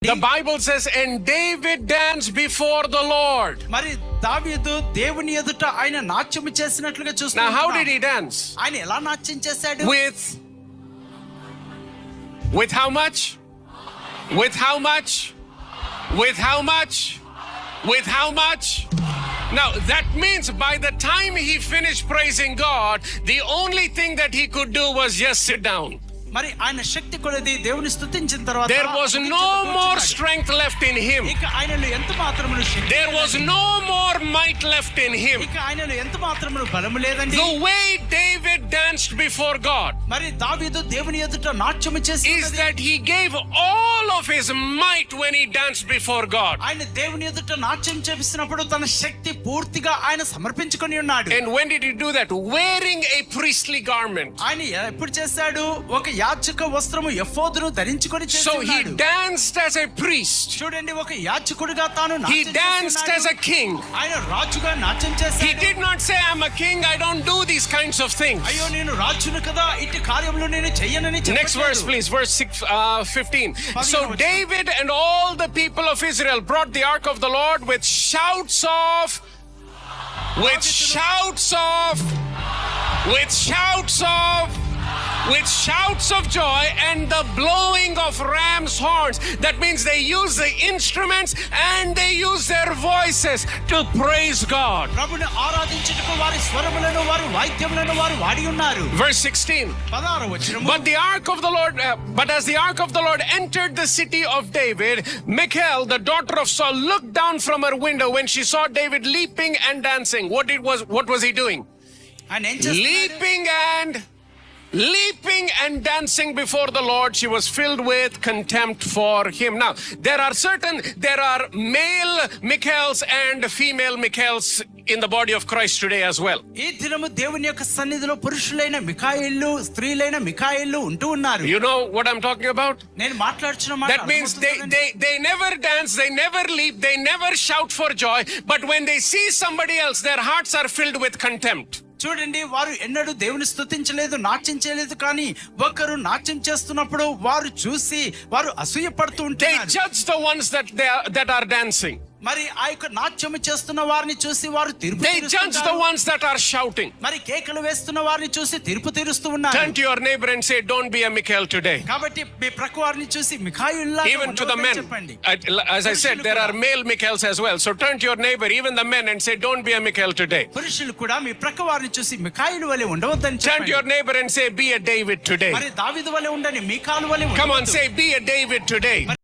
The Bible says, and David danced before the Lord. మరి దావీదు దేవుని ఎదుట ఆయన నాట్యం చేసినట్లుగా Now, చూస్తున్నాం. how did he dance? ఆయన ఎలా నాట్యం చేశాడు? With how much? With how much? With how much? With how much? Now, that means by the time he finished praising God, the only thing that he could do was just sit down. మరి ఆయన శక్తి కొలది దేవుని స్తుతించిన తర్వాత There was no more strength left in him. ఇక ఆయనలో ఎంత మాత్రమును శక్తి There was no more might left in him. ఇక ఆయనలో ఎంత మాత్రమును బలము లేదండి. The way David danced before God మరి దావీదు దేవుని ఎదుట నాట్యము is చేసినది that he gave all of his might when he danced before God. ఆయన దేవుని ఎదుట నాట్యం చేసినప్పుడు తన శక్తి పూర్తిగా ఆయన సమర్పించుకొని ఉన్నాడు. And when did he do that? Wearing a priestly garment. ఆయన ఎప్పుడు చేశాడు? ఒక యాజక వస్త్రము ఎఫోదును ధరించుకొని So he చేస్తున్నాడు. danced as a priest. చూడండి, ఒక యాజకుడిగా తాను He నాట్యం danced as చేస్తున్నాడు. a king. ఆయన రాజుగా నాట్యం He చేశాడు. did not say, I'm a king, I don't do these kinds of things. అయ్యో నేను రాజును కదా, ఇట్టి కార్యములు నేను చెయ్యనని Next verse, చెప్పలేదు. please, verse 15. So David and all the people of Israel brought the ark of the Lord with shouts of joy and the blowing of ram's horns. That means they use the instruments and they use their voices to praise God. ప్రభుని ఆరాధించుటకు వారి స్వరములను వారి వాయిద్యములను వారు వాడి ఉన్నారు. Verse 16. 16వ వచనము. But as the ark of the Lord entered the city of David, Michal, the daughter of Saul, looked down from her window when she saw David leaping and dancing. What was he doing? ఆయన ఏం చేస్తున్నాడు? Leaping and dancing before the Lord. She was filled with contempt for him. Now, there are male Michals and female Michals in the body of Christ today as well. ఈ దినము దేవుని యొక్క సన్నిధిలో పురుషులైన మిఖాయిలు, స్త్రీలైన మిఖాయిలు ఉంటూ ఉన్నారు. You know what I'm talking about? నేను మాట్లాడుచున్న మాట That means they never dance, they never leap, they never shout for joy, but when they see somebody else, their hearts are filled with contempt. చూడండి, వారు ఎన్నడూ దేవుని స్తుతించలేదు, నాట్యం చేయలేదు, కానీ ఒకరు నాట్యం చేస్తున్నప్పుడు వారు చూసి వారు అసూయ పడుతూ They ఉంటారు. judge the ones that are dancing. మరి ఆ యొక్క నాట్యం చేస్తున్న వారిని చూసి వారు తీర్పు They judge the తీరుస్తుంటారు. ones that are shouting. మరి కేకలు వేస్తున్న వారిని చూసి తీర్పు తీరుస్తూ ఉన్నారు. Turn to your neighbor and say, don't be a Michal today. కాబట్టి మీ ప్రక్క వారిని చూసి మిఖాయిల్లాగా Even to the ఉండవద్దని men. చెప్పండి. As I said, there are male Michals as well. So turn to your neighbor, even the men, and say, don't be a Michal today. పురుషులు కూడా మీ ప్రక్క వారిని చూసి మిఖాయిలు వలె ఉండవద్దని Turn to చెప్పండి. your neighbor and say, be a David today. మరి దావీదు వలె ఉండని, మీకాలు వలె Come on, ఉండవద్దు. say, be a David today.